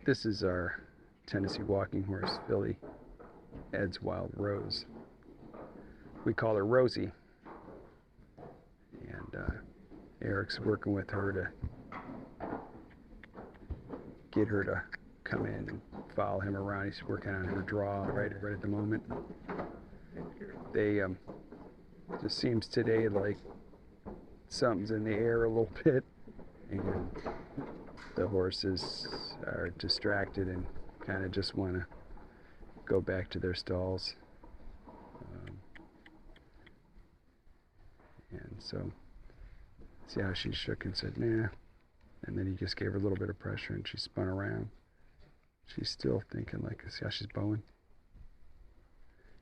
This is our Tennessee walking horse, filly, Ed's Wild Rose. We call her Rosie. And Eric's working with her to get her to come in and follow him around. He's working on her draw right at the moment. They just seems today like something's in the air a little bit, and the horses are distracted and kind of just want to go back to their stalls. And so, see how she shook and said, nah. And then he just gave her a little bit of pressure and she spun around. She's still thinking, like, see how she's bowing?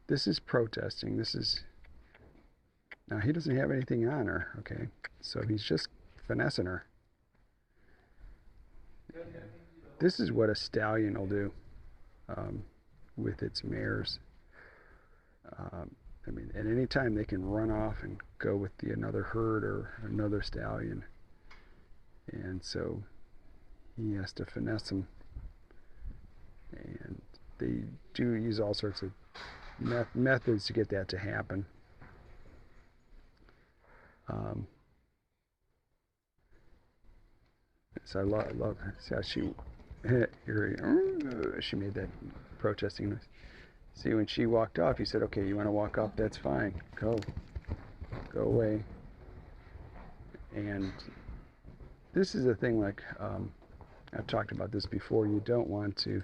This is protesting. This is, now he doesn't have anything on her, okay? So he's just finessing her. This is what a stallion will do with its mares. I mean, at any time they can run off and go with another herd or another stallion. And so he has to finesse them. And they do use all sorts of methods to get that to happen. So I love see how she she made that protesting noise. See, when she walked off, he said, okay, you want to walk off? That's fine. Go away. And this is the thing, like, I've talked about this before. You don't want to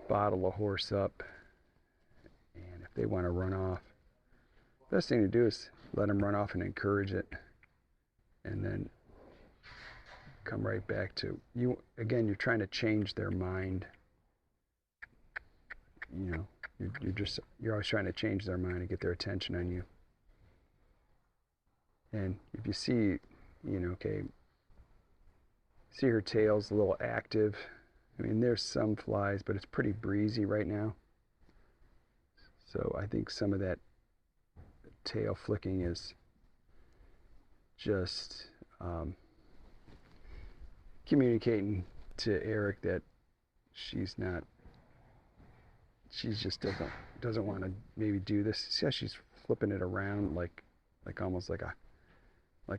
bottle a horse up, and if they want to run off, the best thing to do is let them run off and encourage it, and then come right back to you. Again, you're trying to change their mind. You know, you're always trying to change their mind and get their attention on you. And if you see, you know, okay, see her tail's a little active. I mean, there's some flies, but it's pretty breezy right now. So I think some of that tail flicking is just communicating to Eric that she just doesn't want to maybe do this. See how she's flipping it around like almost like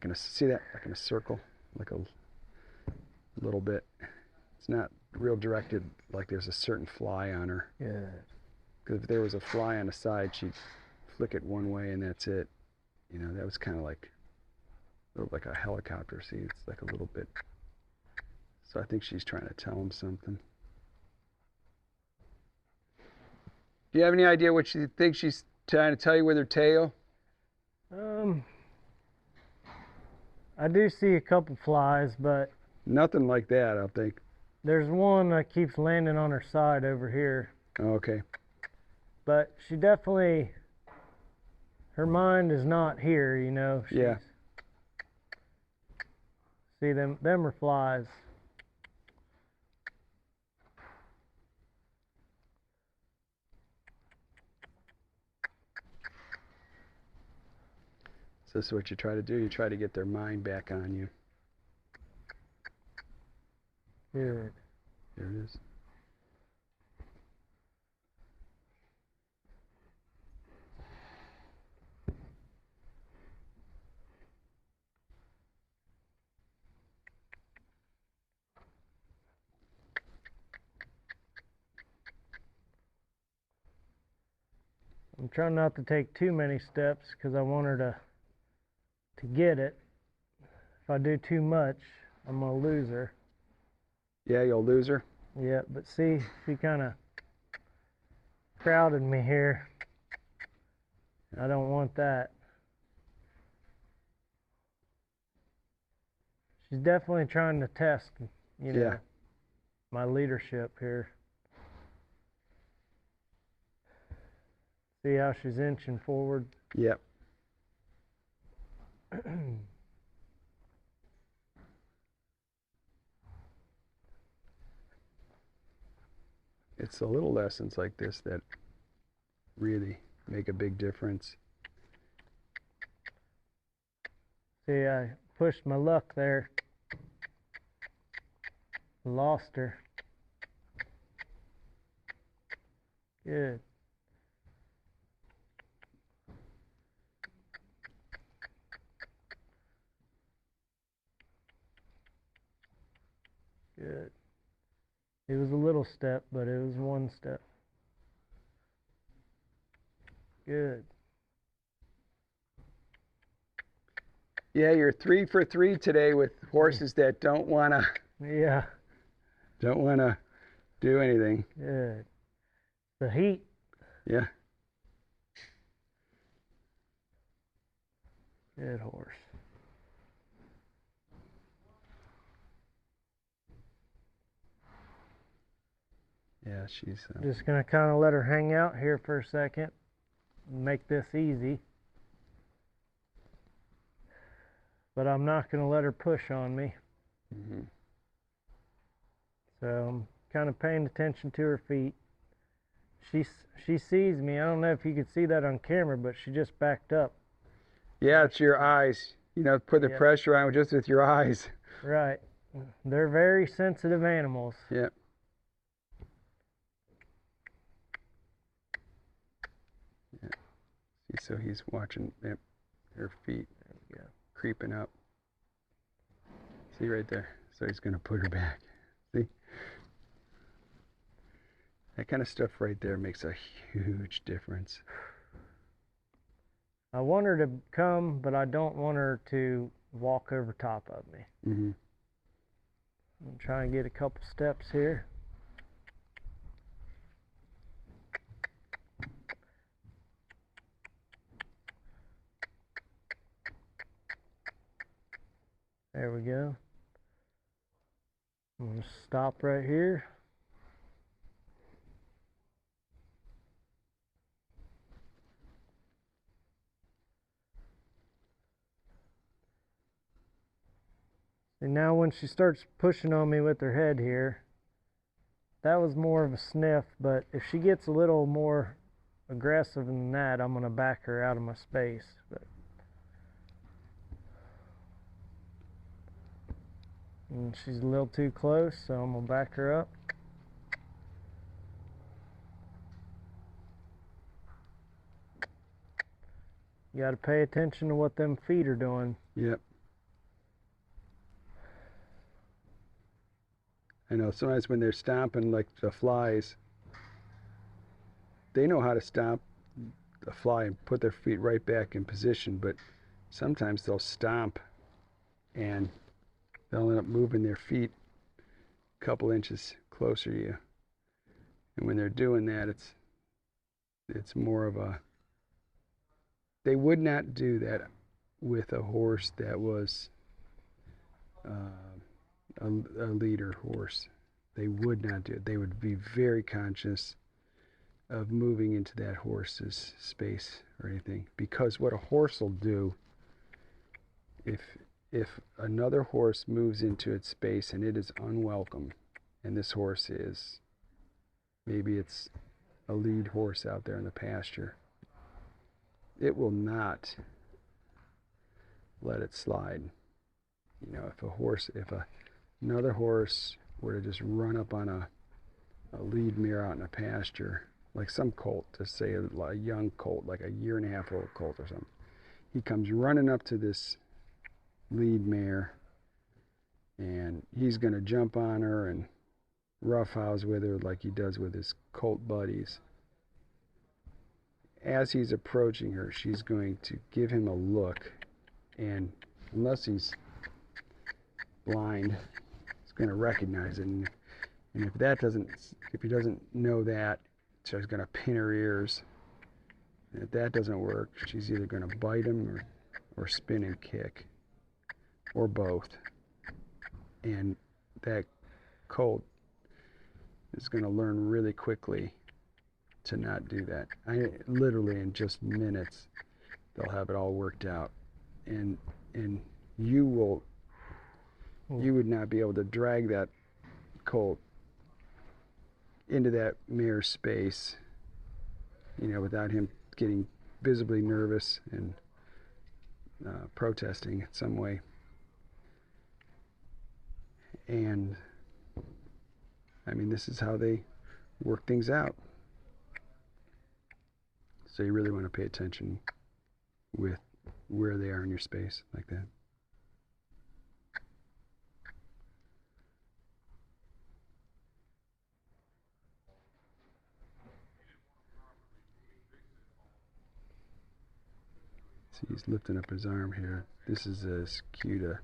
in a, see that, like in a circle, like a little bit. It's not real directed, like there's a certain fly on her. Yeah. Because if there was a fly on the side, she'd flick it one way and that's it. You know, that was kind of like a helicopter. See, it's like a little bit. So I think she's trying to tell him something. Do you have any idea what she thinks she's trying to tell you with her tail? I do see a couple flies, but nothing like that, I don't think. There's one that keeps landing on her side over here. Oh, okay. But she definitely, her mind is not here, you know. Yeah. See, them are flies. So this is what you try to do. You try to get their mind back on you. Here it is. I'm trying not to take too many steps because I want her to get it. If I do too much, I'm going to lose her. Yeah, you'll lose her? Yeah, but see, she kind of crowded me here. I don't want that. She's definitely trying to test, you know, my leadership here. See how she's inching forward? Yep. It's the little lessons like this that really make a big difference. See, I pushed my luck there. Lost her. Good. Good. It was a little step, but it was one step. Good. Yeah, you're 3 for 3 today with horses that don't wanna Yeah. do anything. Good. The heat. Yeah. Good horse. Yeah, she's Just gonna kind of let her hang out here for a second and make this easy. But I'm not gonna let her push on me. mhm. So I'm kind of paying attention to her feet. She sees me. I don't know if you could see that on camera, but she just backed up. Yeah, it's your eyes. You know, put the Yep. pressure on just with your eyes. Right. They're very sensitive animals. Yeah. Yeah. See, so he's watching her feet There we go. creeping up. See right there. So he's gonna put her back. See? That kind of stuff right there makes a huge difference. I want her to come, but I don't want her to walk over top of me. Mm-hmm. I'm trying to get a couple steps here. There we go. I'm going to stop right here. And now when she starts pushing on me with her head here, that was more of a sniff, but if she gets a little more aggressive than that, I'm going to back her out of my space. And she's a little too close, so I'm going to back her up. You got to pay attention to what them feet are doing. Yep. I know sometimes when they're stomping like the flies, they know how to stomp the fly and put their feet right back in position, but sometimes they'll stomp and they'll end up moving their feet a couple inches closer to you. And when they're doing that, it's more of a, they would not do that with a horse that was a leader horse. They would not do it. They would be very conscious of moving into that horse's space or anything, because what a horse will do, if another horse moves into its space and it is unwelcome, and this horse is, maybe it's a lead horse out there in the pasture, it will not let it slide. You know, if another horse were to just run up on a lead mare out in a pasture, like some colt, to say a young colt, like a 1.5-year old colt or something, he comes running up to this lead mare and he's going to jump on her and roughhouse with her like he does with his colt buddies. As he's approaching her, she's going to give him a look, and unless he's blind, he's going to recognize it. And if he doesn't know that, she's going to pin her ears. And if that doesn't work, she's either going to bite him or spin and kick, or both. And that colt is going to learn really quickly to not do that. Literally in just minutes, they'll have it all worked out, and you would not be able to drag that colt into that mare's space, you know, without him getting visibly nervous and protesting in some way. And I mean, this is how they work things out. So you really want to pay attention with where they are in your space, like that. See, he's lifting up his arm here. This is his cue to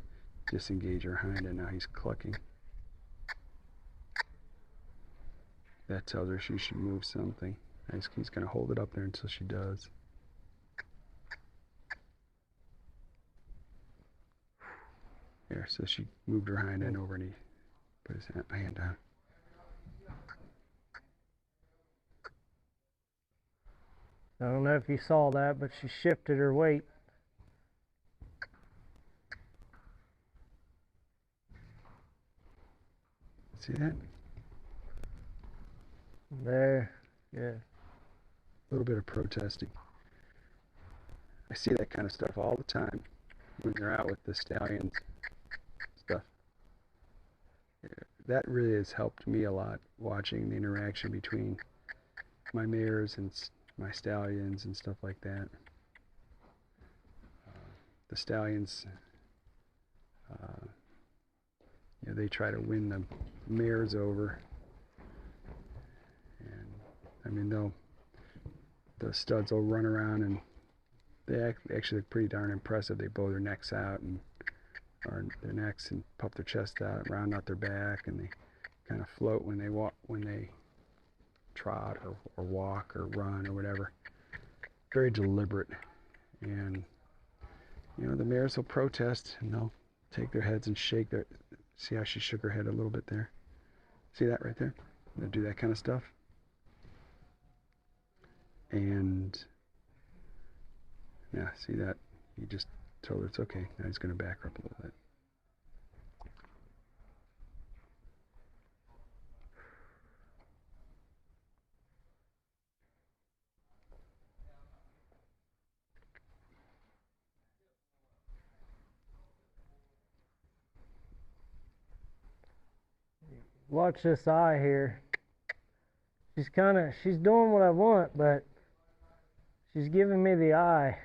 disengage her hind, and now he's clucking. That tells her she should move something. He's going to hold it up there until she does. There, so she moved her hind end over and he put his hand down. I don't know if you saw that, but she shifted her weight. See that? There, yeah. A little bit of protesting. I see that kind of stuff all the time when you're out with the stallions stuff. That really has helped me a lot, watching the interaction between my mares and my stallions and stuff like that. The stallions, they try to win the mares over, and I mean the studs will run around and they actually look pretty darn impressive. They bow their necks out and their necks and puff their chest out, round out their back, and they kind of float when they walk, when they trot or walk or run or whatever. Very deliberate. And the mares will protest and they'll take their heads and shake their. See how she shook her head a little bit there? See that right there? They'll do that kind of stuff. And yeah, see that? He just told her it's okay. Now he's going to back her up a little bit. Watch this eye here. She's doing what I want, but she's giving me the eye.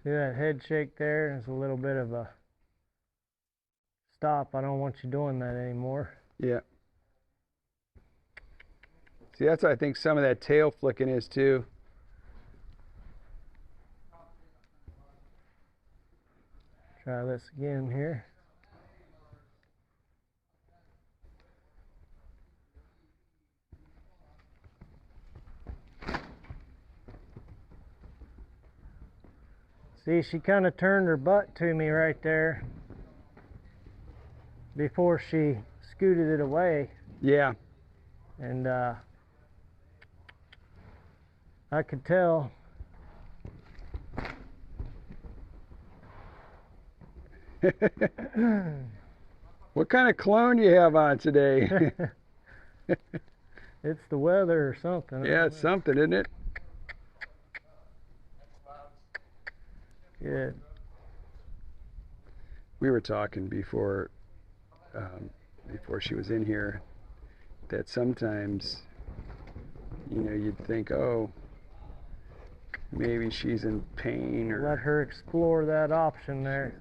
See that head shake there? There's a little bit of a stop. I don't want you doing that anymore. Yeah. See, that's what I think some of that tail flicking is too. Try this again here. See, she kind of turned her butt to me right there before she scooted it away. Yeah. And I could tell. What kind of cologne do you have on today? It's the weather or something. Yeah, it's something, isn't it? Good. We were talking before she was in here that sometimes, you'd think, oh, maybe she's in pain, or let her explore that option there.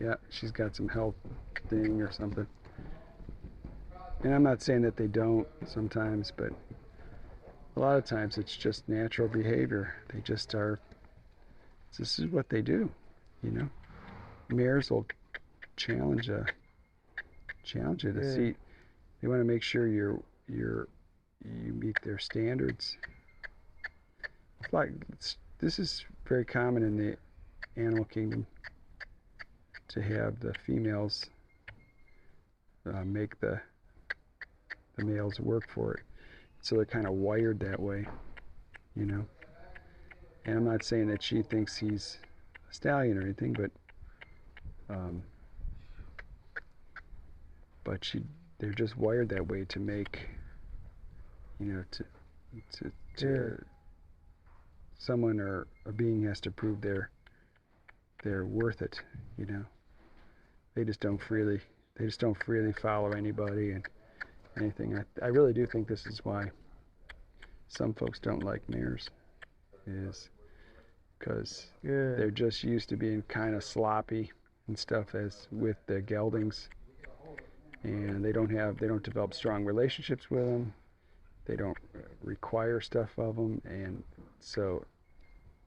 Yeah, she's got some health thing or something. And I'm not saying that they don't sometimes, but a lot of times it's just natural behavior. They just are. This is what they do, Mares will challenge you to see. They want to make sure you meet their standards. This is very common in the animal kingdom to have the females make the males work for it. So they're kind of wired that way, And I'm not saying that she thinks he's a stallion or anything, but but they're just wired that way to make, you know, to someone or a being has to prove they're worth it, you know. They just don't freely follow anybody and anything. I really do think this is why some folks don't like mares, is because they're just used to being kind of sloppy and stuff as with the geldings, and they don't develop strong relationships with them. They don't require stuff of them, and so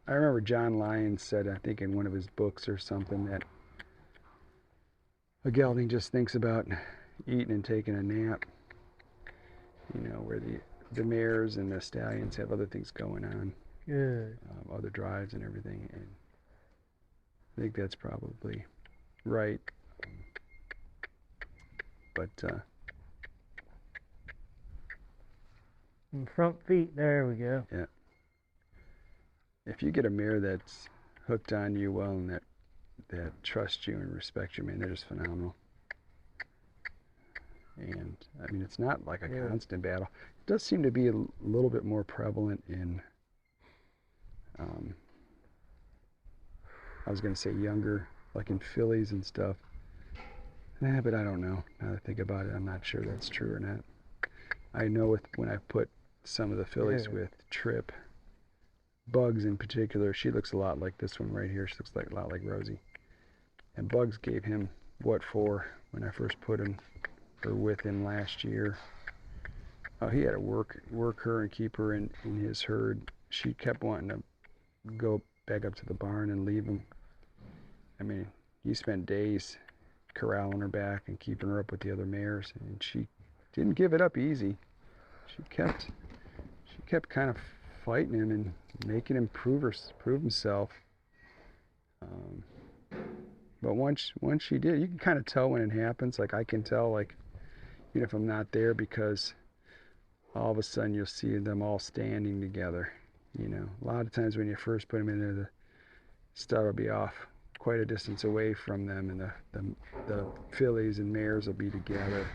I remember John Lyons said, I think in one of his books or something, that a gelding just thinks about eating and taking a nap, you know, where the mares and the stallions have other things going on, other drives and everything, and I think that's probably right. But front feet, there we go. Yeah. If you get a mare that's hooked on you well and that trusts you and respects you, man, they're just phenomenal. And I mean, it's not like a constant battle. It does seem to be a little bit more prevalent in, I was going to say younger, like in fillies and stuff. But I don't know. Now that I think about it, I'm not sure that's true or not. I know when I put some of the fillies with Trip, Bugs in particular, she looks a lot like this one right here. She looks a lot like Rosie. And Bugs gave him what for when I first put him or with him last year. Oh, he had to work her and keep her in his herd. She kept wanting to go back up to the barn and leave him. I mean, he spent days corralling her back and keeping her up with the other mares, and she didn't give it up easy. She kept kind of fighting him and making him prove himself. But once she did, you can kind of tell when it happens. Like I can tell, like, you know, if I'm not there, because all of a sudden you'll see them all standing together. You know, a lot of times when you first put them in there, the stud will be off quite a distance away from them, and the fillies and mares will be together,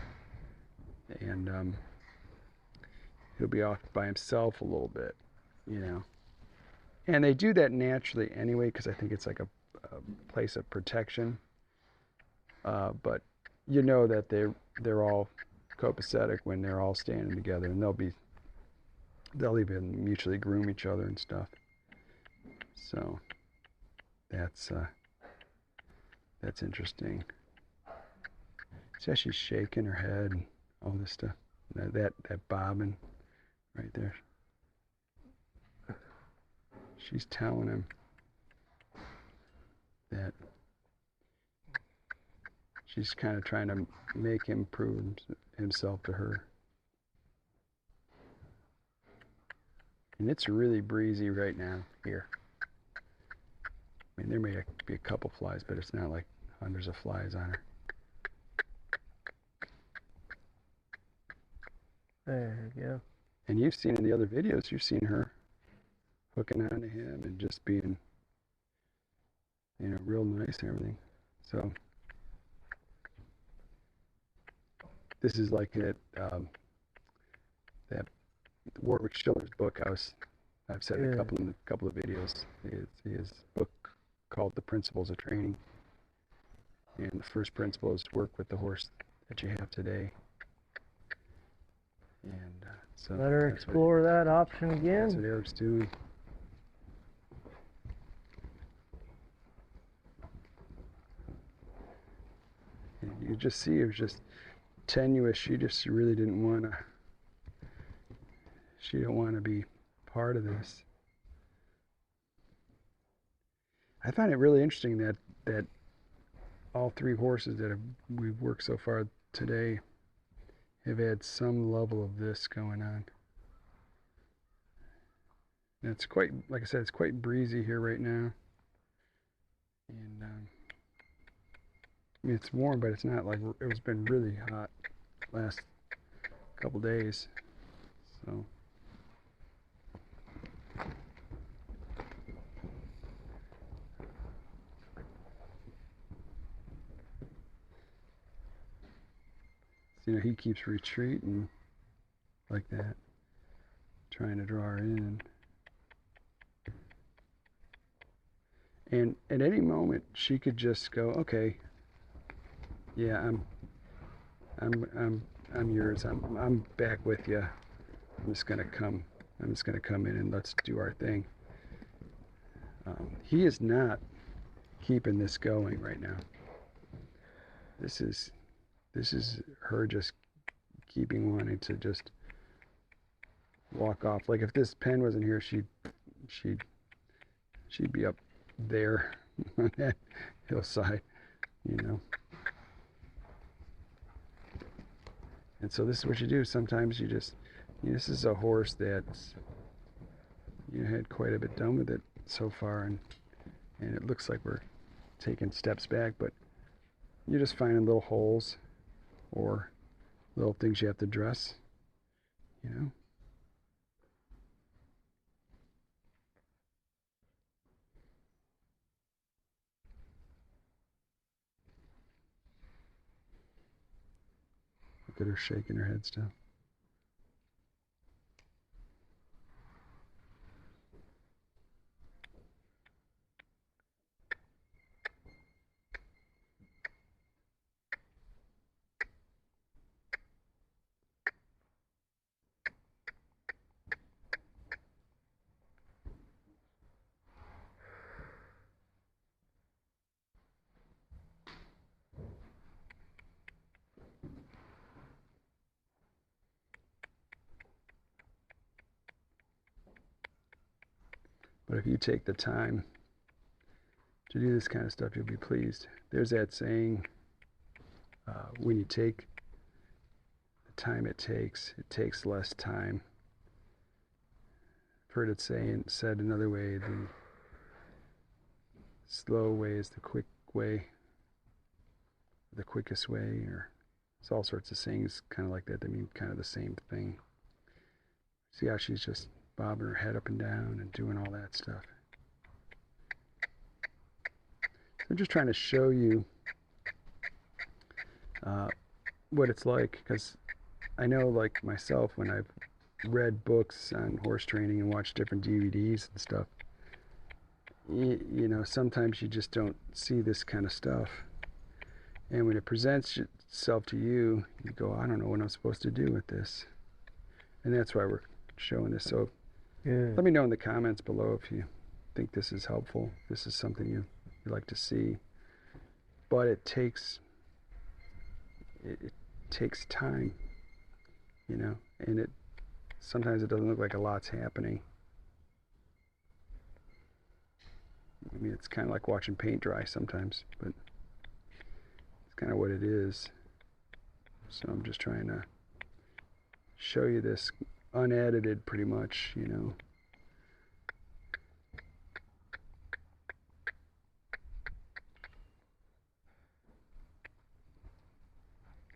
and he'll be off by himself a little bit, you know. And they do that naturally anyway, because I think it's like a place of protection. But you know that they're all copacetic when they're all standing together, and they'll even mutually groom each other and stuff. So that's interesting. See how she's shaking her head and all this stuff. That bobbing right there. She's telling him that she's kind of trying to make him prove himself to her. And it's really breezy right now here. I mean, there may be a couple flies, but it's not like hundreds of flies on her. There you go. And you've seen in the other videos, you've seen her hooking onto him and just being, you know, real nice and everything. So this is like that Warwick Schiller's book. I've said a couple of videos. His book called The Principles of Training. And the first principle is work with the horse that you have today. And so let her explore that option again. That's what Eric's doing. And you just see it was just tenuous. She just really didn't want to. She didn't want to be part of this. I find it really interesting that all three horses that we've worked so far today have had some level of this going on. And it's quite, like I said, it's quite breezy here right now. And I mean, it's warm, but it's not like it's been really hot last couple days. So You know, he keeps retreating like that, trying to draw her in. And at any moment, she could just go, okay, yeah, I'm yours. I'm back with you. I'm just gonna come in and let's do our thing. He is not keeping this going right now. This is her just keeping wanting to just walk off. Like if this pen wasn't here, she'd be up there on that hillside, you know. And so this is what you do. Sometimes you just, this is a horse that's, you had quite a bit done with it so far, and it looks like we're taking steps back, but you're just finding little holes or little things you have to address, you know. Look at her shaking her head still. But if you take the time to do this kind of stuff, you'll be pleased. There's that saying, when you take the time it takes less time. I've heard it said another way, the slow way is the quick way, the quickest way, or it's all sorts of sayings kind of like that mean kind of the same thing. See how she's just bobbing her head up and down and doing all that stuff. So I'm just trying to show you what it's like, because I know, like myself, when I've read books on horse training and watched different DVDs and stuff, you know, sometimes you just don't see this kind of stuff. And when it presents itself to you, you go, I don't know what I'm supposed to do with this. And that's why we're showing this. So let me know in the comments below if you think this is helpful, if this is something you like to see. But it takes time, you know, and sometimes it doesn't look like a lot's happening. I mean, it's kind of like watching paint dry sometimes, but it's kind of what it is. So I'm just trying to show you this unedited, pretty much, you know.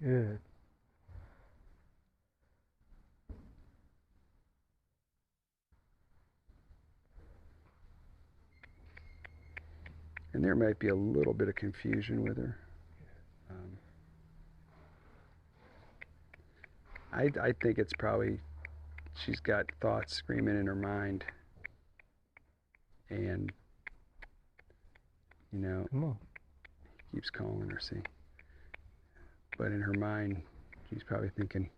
Good. And there might be a little bit of confusion with her. I think it's probably she's got thoughts screaming in her mind, and you know, Come on. he keeps calling her, see. But in her mind, she's probably thinking,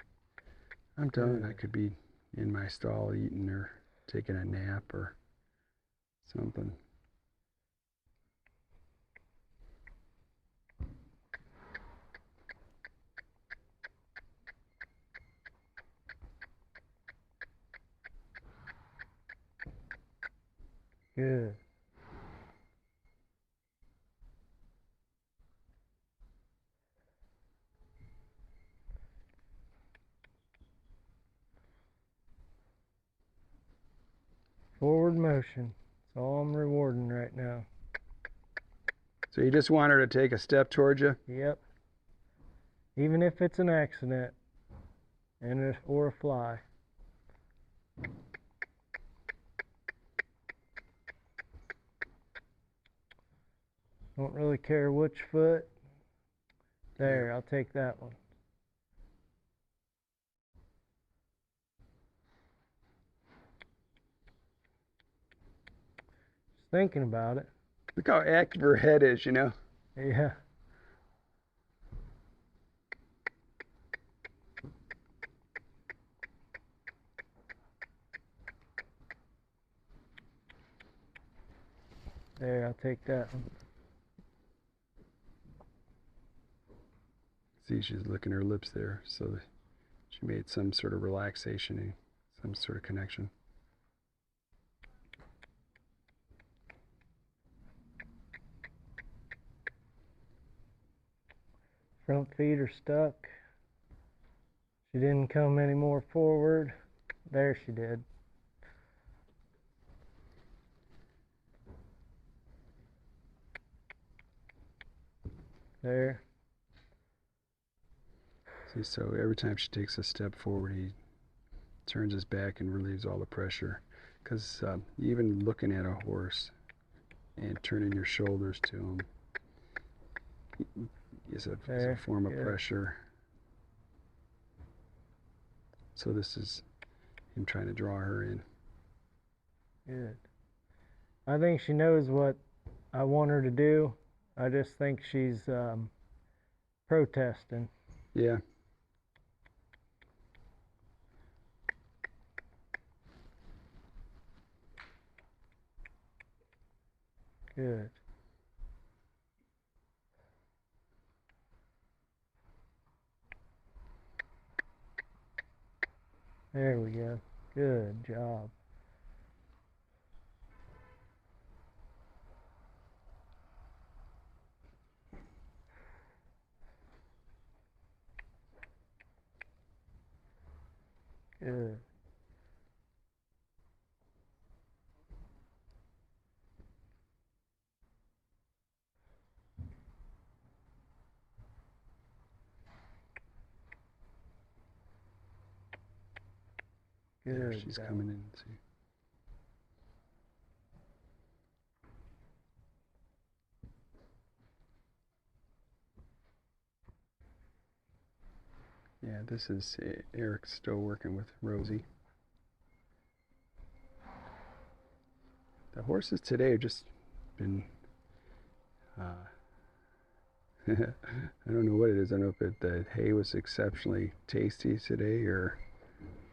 I'm done. I could be in my stall eating or taking a nap or something. Good. Forward motion. That's all I'm rewarding right now. So you just want her to take a step towards you? Yep. Even if it's an accident or a fly. Don't really care which foot. There, I'll take that one. thinking about it. Look how active her head is, you know? Yeah. There, I'll take that one. See, she's licking her lips there, so she made some sort of relaxation and some sort of connection. Front feet are stuck. She didn't come any more forward. There she did. There. See, so every time she takes a step forward, he turns his back and relieves all the pressure. Because even looking at a horse and turning your shoulders to him is a form of pressure. So this is him trying to draw her in. Good. I think she knows what I want her to do. I just think she's protesting. Yeah. Good. There we go. Good job. Good. There, Good she's job. coming in. See. Yeah, this is Eric's still working with Rosie. The horses today have just been, I don't know what it is. I don't know if the hay was exceptionally tasty today or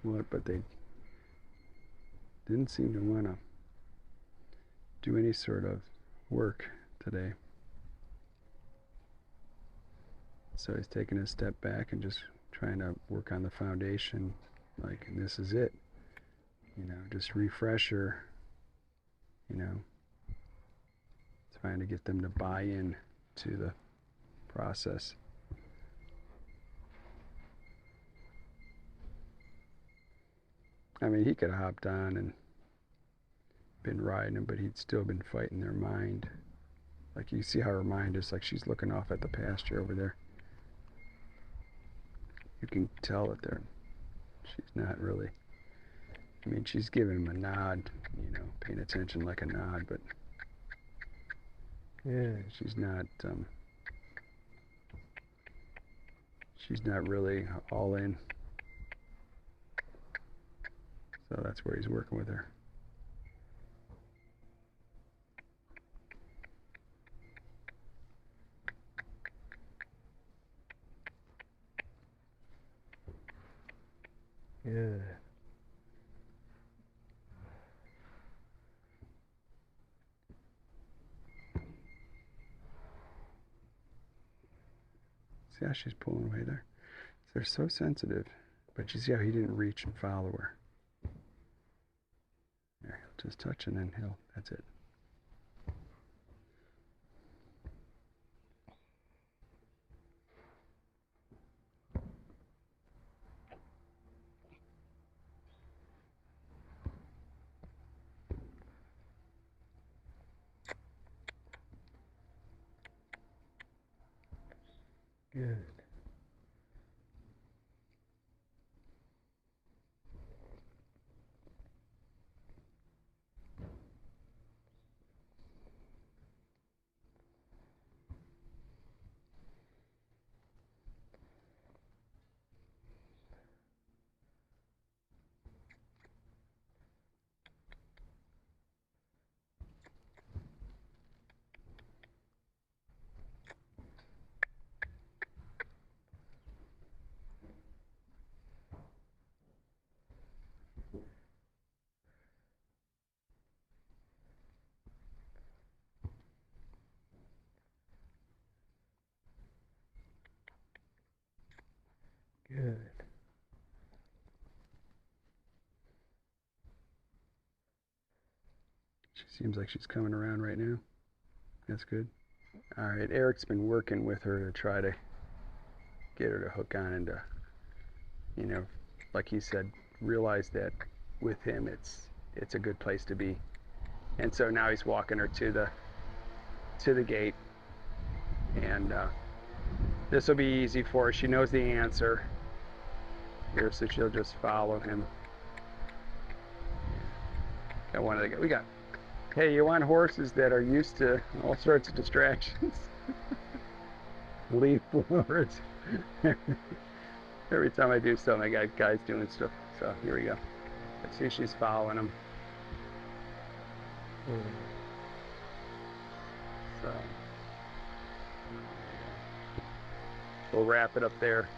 what, but they didn't seem to want to do any sort of work today. So he's taking a step back and just trying to work on the foundation, like, and this is it, you know, just refresher, you know, trying to get them to buy in to the process. I mean, he could have hopped on and been riding them, but he'd still been fighting their mind. Like, you see how her mind is, like she's looking off at the pasture over there. You can tell that she's not really, I mean, she's giving him a nod, you know, paying attention like a nod, but she's not really all in. So that's where he's working with her. Good. See how she's pulling away there? They're so sensitive, but you see how he didn't reach and follow her. There, he'll just touch and then that's it. Good. She seems like she's coming around right now. That's good. All right, Eric's been working with her to try to get her to hook on and to, you know, like he said, realize that with him it's a good place to be. And so now he's walking her to the gate, and this will be easy for her. She knows the answer here, so she'll just follow him. Got one of the, we got, hey, you want horses that are used to all sorts of distractions? Leaf blowers. Every time I do something, I got guys doing stuff. So here we go. Let's see, she's following him. So we'll wrap it up there.